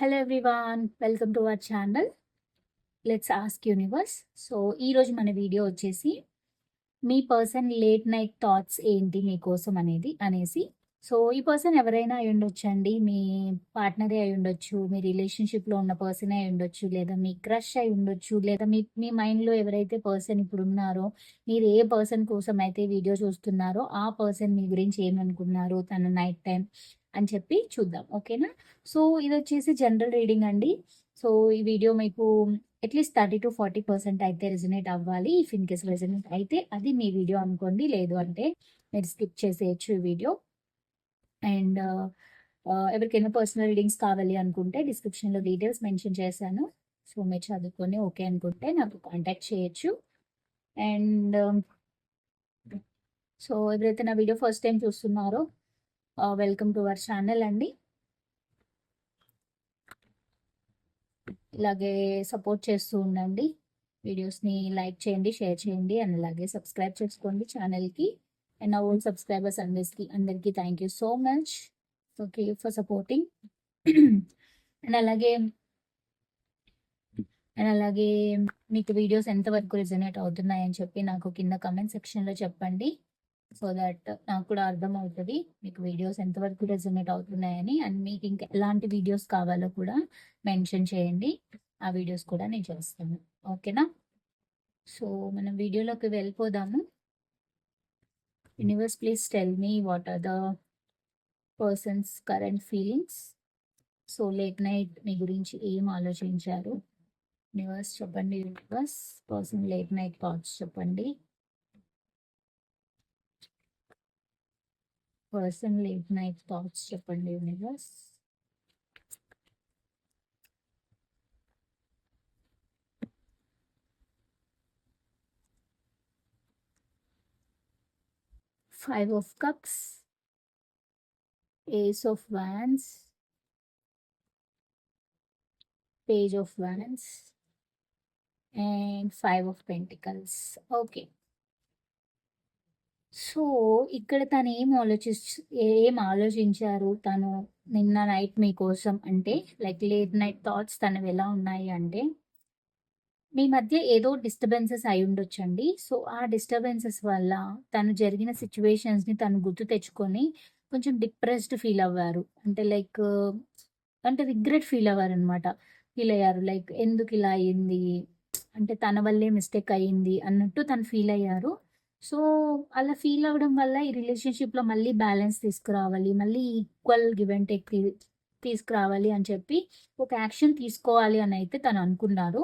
Hello everyone, welcome to our channel let's ask universe. So ఈరోజు మన video వచ్చేసి మీ person late night thoughts ఏంటి మీకోసం అనేసి. సో ఈ పర్సన్ ఎవరైనా అయి ఉండొచ్చండి, మీ పార్ట్నరే అయి ఉండొచ్చు, మీ రిలేషన్షిప్లో ఉన్న పర్సనే అయి ఉండొచ్చు, లేదా మీ క్రష్ అయి ఉండొచ్చు, లేదా మీ మీ మైండ్లో ఎవరైతే పర్సన్ ఇప్పుడు ఉన్నారో, మీరు ఏ పర్సన్ కోసం అయితే వీడియో చూస్తున్నారో ఆ పర్సన్ మీ గురించి ఏమనుకున్నారు తన నైట్ టైం అని చెప్పి చూద్దాం. ఓకేనా? సో ఇది వచ్చేసి జనరల్ రీడింగ్ అండి. సో ఈ వీడియో మీకు అట్లీస్ట్ 30-40% అయితే రెజనేట్ అవ్వాలి. ఇఫ్ ఇన్ కేస్ రెజనేట్ అయితే అది మీ వీడియో అనుకోండి, లేదు అంటే మీరు స్కిప్ చేసేయచ్చు ఈ వీడియో. అండ్ ఎవరికైనా పర్సనల్ రీడింగ్స్ కావాలి అనుకుంటే డిస్క్రిప్షన్లో డీటెయిల్స్ మెన్షన్ చేశాను. సో మీరు చదువుకొని ఓకే అనుకుంటే నాకు కాంటాక్ట్ చేయొచ్చు. అండ్ సో ఎవరైతే నా వీడియో ఫస్ట్ టైం చూస్తున్నారో వెల్కమ్ టు అవర్ ఛానల్ అండి. ఇలాగే సపోర్ట్ చేస్తూ ఉండండి. వీడియోస్ని లైక్ చేయండి, షేర్ చేయండి, అండ్ అలాగే సబ్స్క్రైబ్ చేసుకోండి ఛానల్కి. అండ్ నా ఓల్డ్ సబ్స్క్రైబర్స్ అందరికీ thank you so much. Okay for supporting. And అలాగే మీకు వీడియోస్ ఎంతవరకు రిజనేట్ అవుతున్నాయని చెప్పి నాకు కింద కమెంట్ సెక్షన్లో చెప్పండి. సో దట్ నాకు కూడా అర్థం అవుతుంది మీకు వీడియోస్ ఎంతవరకు రెజనేట్ అవుతున్నాయని. అండ్ మీకు ఇంకా ఎలాంటి వీడియోస్ కావాలో కూడా మెన్షన్ చేయండి, ఆ వీడియోస్ కూడా నేను చేస్తాను. ఓకేనా? సో మనం వీడియోలోకి వెళ్ళిపోదాము. Universe please tell me what are the persons current feelings. So late night మీ గురించి ఏం ఆలోచించారు? యూనివర్స్ చెప్పండి. Universe person late night thoughts చెప్పండి. పర్సన్ లేట్ నైట్ థాట్స్ చెప్పండి universe. Five of Cups, Ace of Wands, Page of Wands, and Five of Pentacles. Okay, so ఇక్కడ తను ఏం ఆలోచించారు తను నిన్న నైట్ మీకోసం అంటే, లైక్ లేట్ నైట్ థాట్స్ తనవి ఎలా ఉన్నాయి అంటే, మీ మధ్య ఏదో డిస్టర్బెన్సెస్ అయి ఉండొచ్చండి. సో ఆ డిస్టర్బెన్సెస్ వల్ల తను జరిగిన సిచ్యువేషన్స్ని తను గుర్తు తెచ్చుకొని కొంచెం డిప్రెస్డ్ ఫీల్ అవ్వారు. అంటే లైక్ అంటే రిగ్రెట్ ఫీల్ అవ్వారు అనమాట. ఫీల్ అయ్యారు లైక్ ఎందుకు ఇలా అయ్యింది, అంటే తన వల్లే మిస్టేక్ అయ్యింది అన్నట్టు తను ఫీల్ అయ్యారు. సో అలా ఫీల్ అవ్వడం వల్ల ఈ రిలేషన్షిప్లో మళ్ళీ బ్యాలెన్స్ తీసుకురావాలి, మళ్ళీ ఈక్వల్ గివ్ అండ్ టేక్ తీసుకురావాలి అని చెప్పి ఒక యాక్షన్ తీసుకోవాలి అని అయితే తను అనుకున్నారు.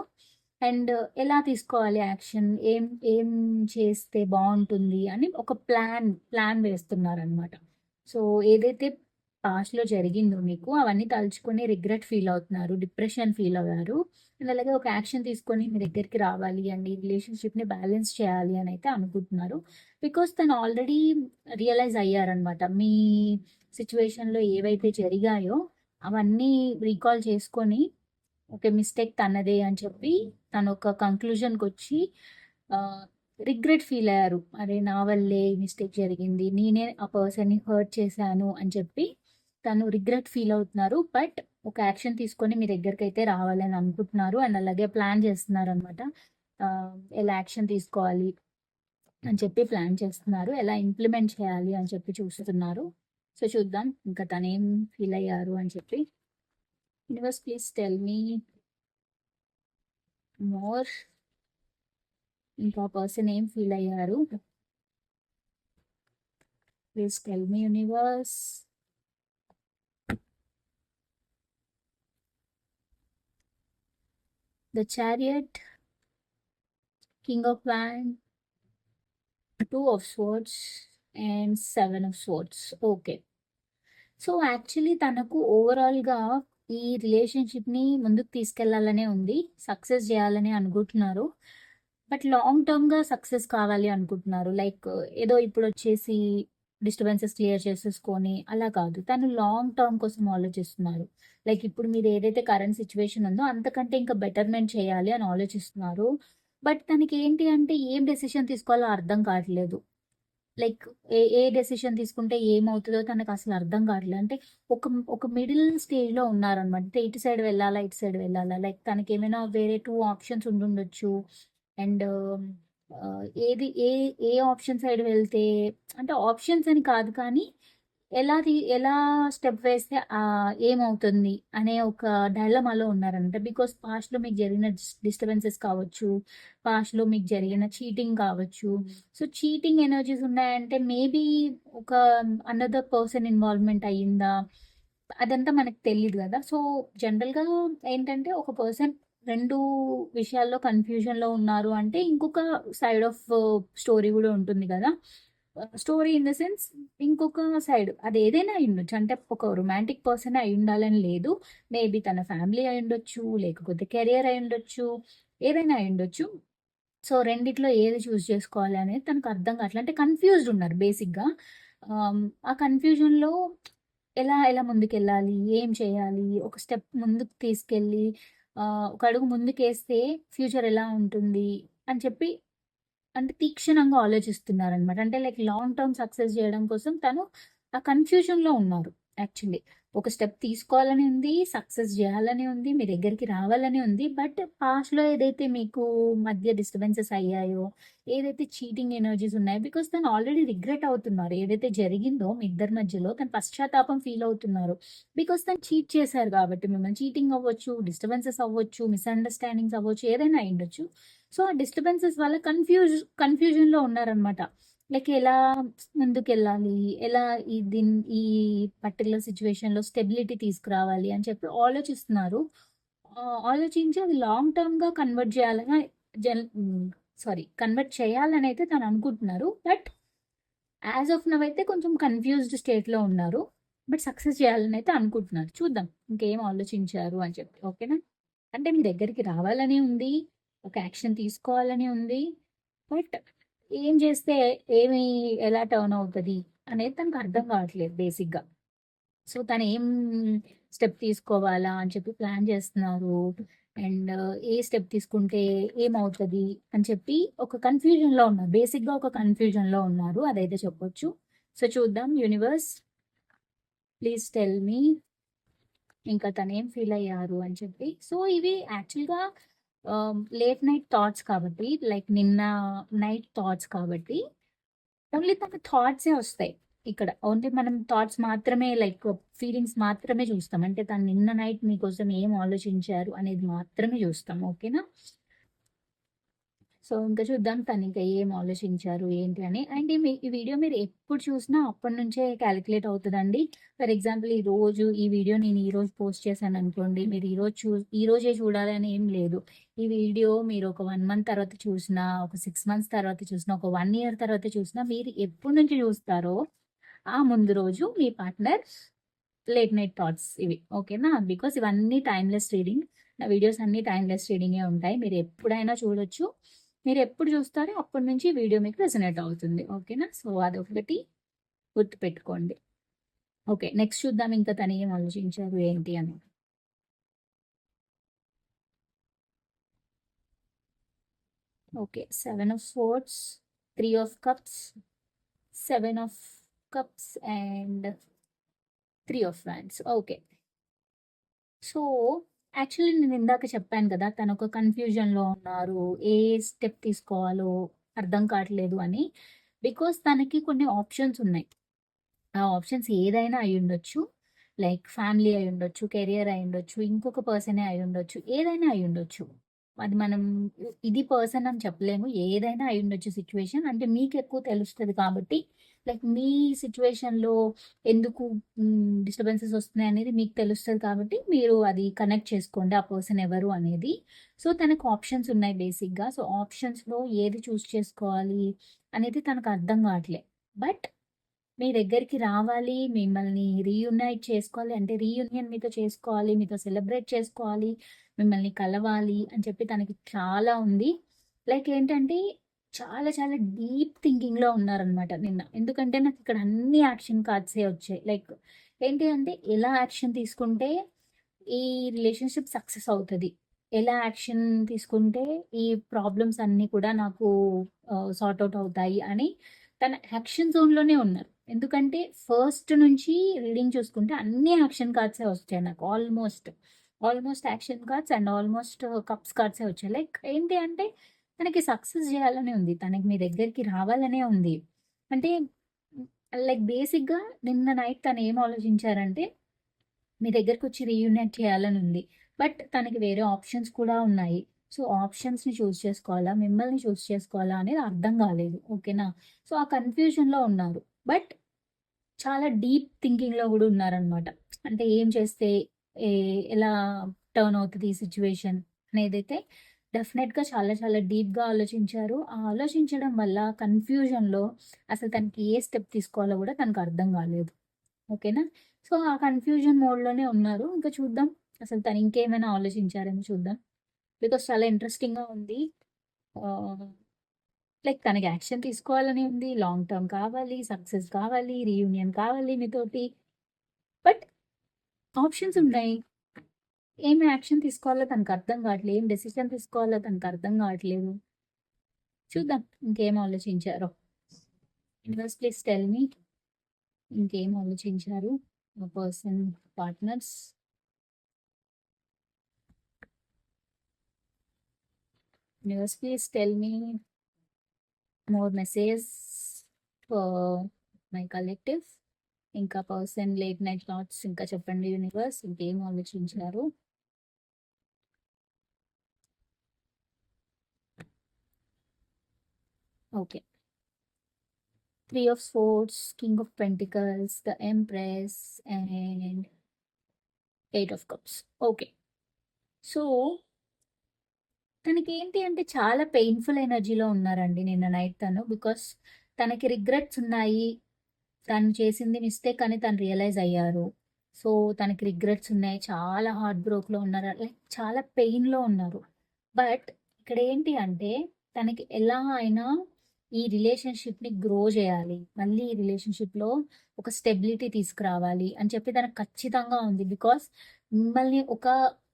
అండ్ ఎలా తీసుకోవాలి యాక్షన్, ఏం ఏం చేస్తే బాగుంటుంది అని ఒక ప్లాన్ వేస్తున్నారనమాట. సో ఏదైతే పాస్ట్లో జరిగిందో మీకు అవన్నీ తలుచుకొని రిగ్రెట్ ఫీల్ అవుతున్నారు, డిప్రెషన్ ఫీల్ అయ్యారు. అండ్ అలాగే ఒక యాక్షన్ తీసుకొని మీ దగ్గరికి రావాలి అండ్ ఈ రిలేషన్షిప్ని బ్యాలెన్స్ చేయాలి అని అయితే అనుకుంటున్నారు. బికాస్ తను ఆల్రెడీ రియలైజ్ అయ్యారనమాట మీ సిచ్యువేషన్లో ఏవైతే జరిగాయో అవన్నీ రీకాల్ చేసుకొని ఓకే మిస్టేక్ తనదే అని చెప్పి తను ఒక కంక్లూజన్కి వచ్చి రిగ్రెట్ ఫీల్ అయ్యారు. అరే నా వల్లే మిస్టేక్ జరిగింది, నేనే ఆ పర్సన్ని హర్ట్ చేశాను అని చెప్పి తను రిగ్రెట్ ఫీల్ అవుతున్నారు. బట్ ఒక యాక్షన్ తీసుకొని మీ దగ్గరికి అయితే రావాలని అనుకుంటున్నారు. అండ్ అలాగే ప్లాన్ చేస్తున్నారు అనమాట, ఎలా యాక్షన్ తీసుకోవాలి అని చెప్పి ప్లాన్ చేస్తున్నారు, ఎలా ఇంప్లిమెంట్ చేయాలి అని చెప్పి చూస్తున్నారు. సో చూద్దాం ఇంకా తనేం ఫీల్ అయ్యారు అని చెప్పి. Universe please tell me more. ఇంకా పర్సన్ ఏం ఫీల్ అయ్యారు? Please tell me universe. The chariot, king of wand, two of swords and seven of swords. Okay, so actually తనకు ఓవరాల్గా ఈ రిలేషన్షిప్ని ముందుకు తీసుకెళ్లాలనే ఉంది, సక్సెస్ చేయాలని అనుకుంటున్నారు. బట్ లాంగ్ టర్మ్గా సక్సెస్ కావాలి అనుకుంటున్నారు. లైక్ ఏదో ఇప్పుడు వచ్చేసి డిస్టర్బెన్సెస్ క్లియర్ చేసేసుకొని అలా కాదు, తను లాంగ్ టర్మ్ కోసం ఆలోచిస్తున్నారు. లైక్ ఇప్పుడు మీరు ఏదైతే కరెంట్ సిచ్యువేషన్ ఉందో అంతకంటే ఇంకా బెటర్మెంట్ చేయాలి అని ఆలోచిస్తున్నారు. బట్ తనకి ఏంటి అంటే ఏం డెసిషన్ తీసుకోవాలో అర్థం కావట్లేదు. లైక్ ఏ డెసిషన్ తీసుకుంటే ఏమవుతుందో తనకు అసలు అర్థం కావట్లేదు. అంటే ఒక ఒక మిడిల్ స్టేజ్‌లో ఉన్నారనమాట. అంటే ఇటు సైడ్ వెళ్ళాలా? ఇటు సైడ్ వెళ్ళాలా? లైక్ తనకేమైనా వేరే 2 ఆప్షన్స్ ఉండుండొచ్చు. అండ్ ఏది ఏ ఏ ఆప్షన్ సైడ్ వెళ్తే అంటే ఆప్షన్స్ అని కాదు కానీ ఎలా స్టెప్ వేస్తే ఏమవుతుంది అనే ఒక డైలమాలో ఉన్నారనమాట. బికాస్ పాస్ట్‌లో మీకు జరిగిన డిస్టర్బెన్సెస్ కావచ్చు, పాస్ట్‌లో మీకు జరిగిన చీటింగ్ కావచ్చు. సో, చీటింగ్ ఎనర్జీస్ ఉన్నాయంటే మేబీ ఒక అనదర్ పర్సన్ ఇన్వాల్వ్‌మెంట్ అయ్యిందా? అదంతా మనకు తెలీదు గదా! సో, జనరల్‌గా ఏంటంటే ఒక పర్సన్ 2 విషయాల్లో కన్‌ఫ్యూజన్‌లో ఉన్నారు అంటే ఇంకొక సైడ్ ఆఫ్ స్టోరీ గూడా ఉంటుంది గదా! స్టోరీ ఇన్ ద సెన్స్ ఇంకొక సైడ్ అదేదైనా అయ్యుండొచ్చు. అంటే ఒక రొమాంటిక్ పర్సనే అయ్యుండాలని లేదు. మేబీ తన ఫ్యామిలీ అయ్యుండొచ్చు, లేకపోతే కెరియర్ అయ్యుండొచ్చు, ఏదైనా అయ్యుండొచ్చు. సో, రెండిట్లో ఏది చూజ్ చేసుకోవాలి అనేది తనకు అర్థం కావట్లే. అంటే కన్‌ఫ్యూజ్డ్ ఉన్నారు బేసిక్‌గా. ఆ కన్‌ఫ్యూజన్‌లో ఎలా ముందుకెళ్ళాలి? ఏం చేయాలి? ఒక స్టెప్ ముందుకు తీసుకెళ్ళి ఒక అడుగు ముందుకేస్తే ఫ్యూచర్ ఎలా ఉంటుంది? అని చెప్పి అంటే తీక్షణంగా ఆలోచిస్తున్నారనమాట. అంటే లైక్ లాంగ్ టర్మ్ సక్సెస్ జేయడం కోసం తను ఆ కన్‌ఫ్యూజన్‌లో ఉన్నారు యాక్చువల్లీ. ఒక స్టెప్ తీసుకోవాలని ఉంది, సక్సెస్ జేయాలని ఉంది, మీ దగ్గరికి రావాలని ఉంది. బట్ పాస్ట్‌లో ఏదైతే మీకు మధ్య డిస్టర్బెన్సెస్ అయ్యాయో, ఏదైతే చీటింగ్ ఎనర్జీస్ ఉన్నాయో బికాస్ తను ఆల్రెడీ రిగ్రెట్ అవుతున్నారు. ఏదైతే జరిగిందో మీ ఇద్దరి మధ్యలో తను పశ్చాత్తాపం ఫీల్ అవుతున్నారు. బికాస్ తను చీట్ చేశారు గాబట్టి మిమ్మల్ని. చీటింగ్ అవ్వచ్చు, డిస్టర్బెన్సెస్ అవ్వచ్చు, మిస్‌అండర్‌స్టాండింగ్స్ అవ్వచ్చు, ఏదైనా అయ్యుండొచ్చు. సో, ఆ డిస్టర్బెన్సెస్ వల్ల కన్‌ఫ్యూజన్‌లో ఉన్నారనమాట. లైక్ ఎలా ముందుకెళ్ళాలి? ఎలా ఈ పర్టిక్యులర్ సిట్యుయేషన్‌లో స్టెబిలిటీ తీసుకురావాలి అని చెప్పి ఆలోచిస్తున్నారు. ఆలోచించి అది లాంగ్ టర్మ్‌గా కన్వర్ట్ చేయాలని కన్వర్ట్ చేయాలనైతే తను అనుకుంటున్నారు. బట్ యాస్ ఆఫ్ నౌ అయితే కొంచెం కన్‌ఫ్యూజ్డ్ స్టేట్‌లో ఉన్నారు. బట్ సక్సెస్ చేయాలనైతే అనుకుంటున్నారు. చూద్దాం ఇంకేం ఆలోచించారు అని చెప్పి. ఓకేనా? అంటే మీ దగ్గరికి రావాలని ఉంది. ఒక యాక్షన్ తీసుకోవాలని ఉంది. బట్ ఏం చేస్తే ఏమి ఎలా టర్న్ అవుతది అనేది తనకు అర్థం కావట్లేదు బేసిక్‌గా. సో, తనేం స్టెప్ తీసుకోవాలా అని చెప్పి ప్లాన్ చేస్తున్నారు. అండ్ ఏ స్టెప్ తీసుకుంటే ఏమవుతది అని చెప్పి ఒక కన్‌ఫ్యూజన్‌లో ఉన్నారు. బేసిక్‌గా ఒక కన్‌ఫ్యూజన్‌లో ఉన్నారు. అదైతే చెప్పొచ్చు. సో, చూద్దాం యూనివర్స్ ప్లీజ్ టెల్ మీ ఇంకా తనేం ఫీల్ అయ్యారు అని చెప్పి. సో, ఇవి యాక్చువల్‌గా లేట్ నైట్ థాట్స్ కాబట్టి లైక్ నిన్న నైట్ థాట్స్ కాబట్టి ఓన్లీ తన థాట్సే వస్తాయి. ఇక్కడ ఓన్లీ మనం థాట్స్ మాత్రమే లైక్ ఫీలింగ్స్ మాత్రమే చూస్తాం. అంటే తను నిన్న నైట్ మీకోసం ఏం ఆలోచించారు అనేది మాత్రమే చూస్తాం. ఓకేనా? సో, ఇంక చూద్దాం తనింక ఏం ఆలోచించారు, ఏంటి అని. అండ్ ఈ వీడియో మీరు ఎప్పుడు చూసినా అప్పటి నుంచే కాలిక్యులేట్ అవుతదండి. ఫర్ ఎగ్జాంపుల్ ఈ వీడియో నేను ఈరోజు పోస్ట్ చేశాననుకోండి, మీరు ఈ రోజే చూడాలి అని ఏం లేదు. ఈ వీడియో మీరు ఒక 1 మంత్ తర్వాత చూసినా, ఒక 6 మంత్స్ తర్వాత చూసినా, ఒక 1 ఇయర్ తర్వాత చూసినా, మీరు ఎప్పటి నుంచి చూస్తారో ఆ ముందు రోజు మీ పార్ట్నర్ లేట్ నైట్ థాట్స్ ఇవి. ఓకేనా? బికాస్ ఇవన్నీ టైమ్‌లెస్ రీడింగ్. నా వీడియోస్ అన్నీ టైమ్‌లెస్ రీడింగే ఉంటాయి. మీరు ఎప్పుడైనా చూడొచ్చు. మీరెప్పుడు చూస్తారో అప్పటి నుంచి వీడియో మీకు రెసొనేట్ అవుతుంది. ఓకేనా? సో, అదొకటి గుర్తుపెట్టుకోండి. ఓకే. నెక్స్ట్ చూద్దాం ఇంకా తనేం ఆలోచించారు ఏంటి అని. Okay. 7 of swords, 3 of cups, 7 of cups and 3 of wands. Okay. So, actually నేనిందాక చెప్పాను కదా! తనొక కన్‌ఫ్యూజన్‌లో ఉన్నారు. ఏ స్టెప్ తీసుకోవాలో అర్థం కావట్లేదు అని. బికాస్ తనకి కొన్ని ఆప్షన్స్ ఉన్నాయి. ఆ ఆప్షన్స్ ఏదైనా అయ్యుండొచ్చు. లైక్ ఫ్యామిలీ అయ్యుండొచ్చు, కెరియర్ అయ్యుండొచ్చు, ఇంకొక పర్సనే అయ్యుండొచ్చు, ఏదైనా అయ్యుండొచ్చు. అది మనం ఇది పర్సన్ అని చెప్పలేము. ఏదైనా అయ్యుండొచ్చు సిట్యుయేషన్. అంటే మీకెక్కువ తెలుస్తది కాబట్టి, లైక్ మీ సిట్యుయేషన్‌లో ఎందుకు డిస్టర్బెన్సెస్ వస్తున్నాయనేది మీకు తెలుస్తది కాబట్టి, మీరు అది కనెక్ట్ చేసుకోండి ఆ పర్సన్ ఎవరు అనేది. సో, తనకు ఆప్షన్స్ ఉన్నాయి బేసిక్‌గా. సో, ఆప్షన్స్‌లో ఏది చూజ్ చేసుకోవాలి అనేది తనకు అర్థం కావట్లే. బట్ మీ దగ్గరికి రావాలి, మిమ్మల్ని రీయునైట్ చేసుకోవాలి. అంటే రీయూనియన్ మీతో చేసుకోవాలి, మీతో సెలబ్రేట్ చేసుకోవాలి, మిమ్మల్ని కలవాలి అని చెప్పి తనకి చాలా ఉంది. లైక్ ఏంటంటే చాలా చాలా డీప్ థింకింగ్‌లో ఉన్నారనమాట నిన్న. ఎందుకంటే నాకిక్కడ అన్ని యాక్షన్ కార్డ్సే వచ్చాయి. లైక్ ఏంటి అంటే ఎలా యాక్షన్ తీసుకుంటే ఈ రిలేషన్‌షిప్ సక్సెస్ అవుతది. ఎలా యాక్షన్ తీసుకుంటే ఈ ప్రాబ్లమ్స్ అన్నీ కూడా నాకు సార్ట్ ఔట్ అవుతాయి అని తన యాక్షన్ జోన్‌లోనే ఉన్నారు. ఎందుకంటే ఫస్ట్ నుంచి రీడింగ్ చూసుకుంటే అన్ని యాక్షన్ కార్డ్సే వచ్చాయి నాకు. Almost action cards and almost cups కార్డ్సే వచ్చాయి. లైక్ ఏంటి అంటే తనకి సక్సెస్ చేయాలనే ఉంది. తనకి మీ దగ్గరికి రావాలనే ఉంది. అంటే లైక్ బేసిక్‌గా నిన్న నైట్ తను ఏం ఆలోచించారంటే మీ దగ్గరకొచ్చి రీయూనియన్ చేయాలని ఉంది. బట్ తనకి వేరే ఆప్షన్స్ కూడా ఉన్నాయి. సో, ఆప్షన్స్‌ని చూజ్ చేసుకోవాలా? మిమ్మల్ని చూజ్ చేసుకోవాలా? అనేది అర్థం కాలేదు. ఓకేనా? సో, ఆ కన్‌ఫ్యూజన్‌లో ఉన్నారు. బట్ చాలా డీప్ థింకింగ్‌లో గూడా ఉన్నారనమాట. అంటే ఏం చేస్తే ఏ ఎలా టర్న్ అవుతది ఈ సిట్యుయేషన్ అనేదైతే డెఫినెట్‌గా చాలా చాలా డీప్‌గా ఆలోచించారు. ఆ ఆలోచించడం వల్ల కన్‌ఫ్యూజన్‌లో అసలు తనకి ఏ స్టెప్ తీసుకోవాలో గూడా తనకు అర్థం కాలేదు. ఓకేనా? సో, ఆ కన్‌ఫ్యూజన్ మోడ్‌లోనే ఉన్నారు. ఇంకా చూద్దాం. అసలు తను ఇంకేమైనా ఆలోచించారేమో చూద్దాం. బికాజ్ చాలా ఇంట్రెస్టింగ్‌గా ఉంది. ఆహ్, లైక్ తనకి యాక్షన్ తీసుకోవాలని ఉంది. లాంగ్ టర్మ్ కావాలి, సక్సెస్ కావాలి, రీయూనియన్ కావాలి మీతోటి. బట్ ఆప్షన్స్ ఉన్నాయి. ఏం యాక్షన్ తీసుకోవాలో తనకు అర్థం కావట్లేదు. ఏం డెసిషన్ తీసుకోవాలో తనకు అర్థం కావట్లేదు. చూద్దాం ఇంకేం ఆలోచించారో. యూనివర్స్ ప్లీజ్ టెల్ మీ ఇంకేం ఆలోచించారు మా person partners. Universe please tell me more message for my collective. ఇంకా పర్సన్ లేట్ నైట్ థాట్స్ ఇంకా చెప్పండి యూనివర్స్ ఇంకేం ఆలోచించారు. Okay. 3 of Swords, King of Pentacles, the Empress and 8 of Cups. Okay. So, తనకేంటి అంటే చాలా పెయిన్‌ఫుల్ ఎనర్జీలో ఉన్నారండి నిన్న నైట్ తను. బికాస్ తనకి రిగ్రెట్స్ ఉన్నాయి. తను చేసింది మిస్టేక్ అని తను రియలైజ్ అయ్యారు. సో, తనకి రిగ్రెట్స్ ఉన్నాయి. చాలా హార్ట్ బ్రోక్‌లో ఉన్నారు. లైక్ చాలా పెయిన్‌లో ఉన్నారు. బట్ ఇక్కడేంటి అంటే తనకి ఎలా అయినా ఈ రిలేషన్‌షిప్‌ని గ్రో చేయాలి. మళ్ళీ ఈ రిలేషన్‌షిప్‌లో ఒక స్టెబిలిటీ తీసుకురావాలి అని చెప్పి తనకు ఖచ్చితంగా ఉంది. బికాస్ మిమ్మల్ని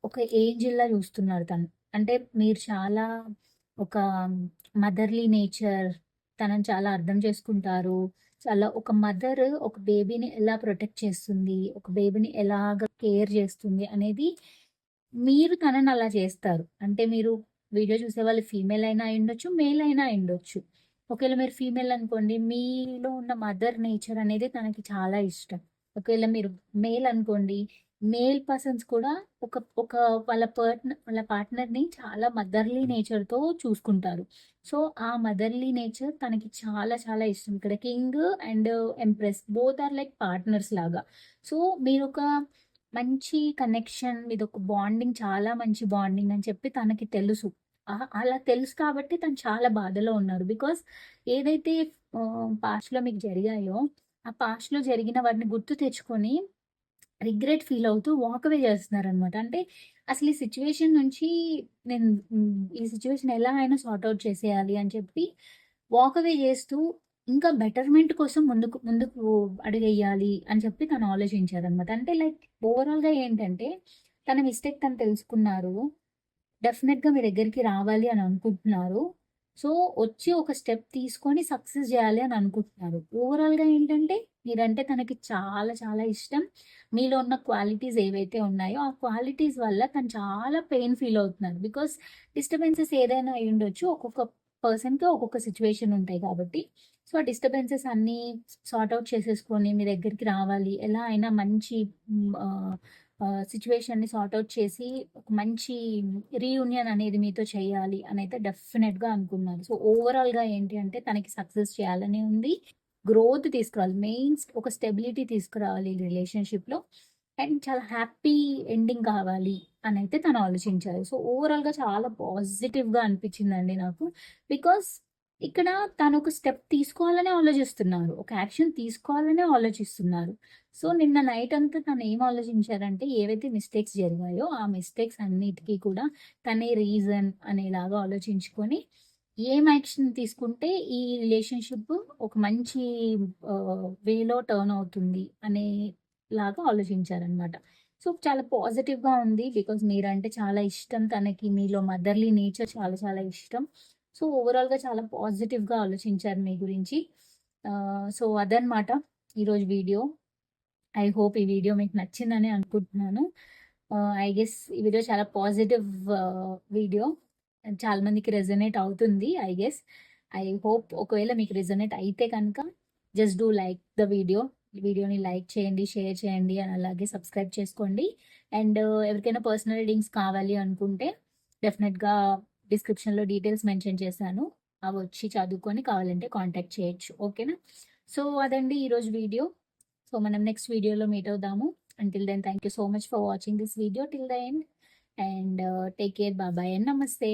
ఒక ఏంజెల్‌లా చూస్తున్నారు తను. అంటే మీరు చాలా ఒక మదర్‌లీ నేచర్. తనని చాలా అర్థం చేసుకుంటారు. చాలా ఒక మదర్ ఒక బేబీని ఎలా ప్రొటెక్ట్ చేస్తుంది, ఒక బేబీని ఎలాగ కేర్ చేస్తుంది అనేది మీరు తనని అలా చేస్తారు. అంటే మీరు వీడియో చూసేవాళ్ళు ఫీమేల్ అయినా అయ్యుండొచ్చు, మేల్ అయినా అయ్యుండొచ్చు. ఒకవేళ మీరు ఫీమేల్ అనుకోండి, మీలో ఉన్న మదర్ నేచర్ అనేది తనకి చాలా ఇష్టం. ఒకవేళ మీరు మేల్ అనుకోండి, మేల్ పర్సన్స్ కూడా ఒక ఒక వాళ్ళ పార్ట్నర్‌ని చాలా మదర్‌లీ నేచర్‌తో చూసుకుంటారు. సో, ఆ మదర్‌లీ నేచర్ తనకి చాలా చాలా ఇష్టం. ఇక్కడ king and empress both are like partners లాగా. సో, మీరొక మంచి కనెక్షన్, మీదొక బాండింగ్ చాలా మంచి బాండింగ్ అని చెప్పి తనకి తెలుసు. అలా తెలుసు కాబట్టి తను చాలా బాధలో ఉన్నారు. బికాజ్ ఏదైతే పాస్ట్‌లో మీకు జరిగాయో, ఆ పాస్ట్‌లో జరిగిన వాటిని గుర్తు తెచ్చుకొని రిగ్రెట్ ఫీల్ అవుతూ వాక్ అవే చేస్తున్నారనమాట. అంటే అసలు ఈ సిట్యుయేషన్ నుంచి నేను ఈ సిట్యుయేషన్ ఎలా అయినా సార్ట్ ఔట్ చేసేయాలి అని చెప్పి వాక్ అవే చేస్తూ ఇంకా బెటర్‌మెంట్ కోసం ముందుకు ముందుకు అడుగెయ్యాలి అని చెప్పి తను ఆలోచించారనమాట. అంటే లైక్ ఓవరాల్‌గా ఏంటంటే తన మిస్టేక్ తను తెలుసుకున్నారు. డెఫినెట్‌గా మీ దగ్గరికి రావాలి అని అనుకుంటున్నారు. సో, వచ్చి ఒక స్టెప్ తీసుకొని సక్సెస్ జేయాలి అని అనుకుంటున్నారు. ఓవరాల్‌గా ఏంటంటే మీరంటే తనకి చాలా చాలా ఇష్టం. మీలో ఉన్న క్వాలిటీస్ ఏవైతే ఉన్నాయో, ఆ క్వాలిటీస్ వల్ల తను చాలా పెయిన్ ఫీల్ అవుతున్నారు. బికాస్ డిస్టర్బెన్సెస్ ఏదైనా అయ్యుండొచ్చు. ఒక్కొక్క పర్సన్‌కి ఒక్కొక్క సిట్యుయేషన్ ఉంటాయి కాబట్టి. సో, ఆ డిస్టర్బెన్సెస్ అన్నీ సార్ట్ ఔట్ చేసేసుకొని మీ దగ్గరికి రావాలి. ఎలా అయినా మంచి సిట్యుయేషన్‌ని సార్ట్ ఔట్ చేసి ఒక మంచి రీయూనియన్ అనేది మీతో చేయాలి అనైతే డెఫినెట్‌గా అనుకున్నాను. సో, ఓవరాల్‌గా ఏంటి అంటే తనకి సక్సెస్ చేయాలని ఉంది. గ్రోత్ తీసుకురావాలి. ఒక స్టెబిలిటీ తీసుకురావాలి ఈ రిలేషన్‌షిప్‌లో. అండ్ చాలా హ్యాపీ ఎండింగ్ కావాలి అనైతే తను ఆలోచించారు. సో, ఓవరాల్‌గా చాలా పాజిటివ్‌గా అనిపించిందండి నాకు. బికాస్ ఇక్కడ తనొక స్టెప్ తీసుకోవాలనే ఆలోచిస్తున్నారు. ఒక యాక్షన్ తీసుకోవాలనే ఆలోచిస్తున్నారు. సో, నిన్న నైట్ అంతా తను ఏం ఆలోచించారంటే, ఏవైతే మిస్టేక్స్ జరిగాయో, ఆ మిస్టేక్స్ అన్నిటికి కూడా తనే రీజన్ అనేలాగా ఆలోచించుకొని, ఏం యాక్షన్ తీసుకుంటే ఈ రిలేషన్‌షిప్ ఒక మంచి వేలో టర్న్ అవుతుంది అనేలాగా ఆలోచించారనమాట. సో, చాలా పాజిటివ్‌గా ఉంది. బికాజ్ మీరంటే చాలా ఇష్టం తనకి. మీలో మదర్‌లీ నేచర్ చాలా చాలా ఇష్టం. సో, ఓవరాల్‌గా చాలా పాజిటివ్‌గా ఆలోచించారు మీ గురించి. సో అదనమాట ఈరోజు వీడియో. ఐ హోప్ ఈ వీడియో మీకు నచ్చిందని అనుకుంటున్నాను. ఐ గెస్ ఈ వీడియో చాలా పాజిటివ్ వీడియో. చాలా మందికి రెజొనేట్ అవుతుంది ఐ గెస్. ఐ హోప్ ఒకవేళ మీకు రెజొనేట్ అయితే కనుక just do like the video. వీడియోని లైక్ చేయండి, షేర్ చేయండి అండ్ అలాగే సబ్స్క్రైబ్ చేసుకోండి. అండ్ ఎవరికైనా పర్సనల్ రీడింగ్స్ కావాలి అనుకుంటే డెఫినెట్గా డిస్క్రిప్షన్లో డీటెయిల్స్ మెన్షన్ చేశాను. అవి వచ్చి చదువుకొని కావాలంటే కాంటాక్ట్ చేయొచ్చు. ఓకేనా? సో అదండి ఈరోజు వీడియో. సో మనం నెక్స్ట్ వీడియోలో మీట్ అవుదాము. Until then thank you so much for watching this video till the end. And take care, bye bye and నమస్తే.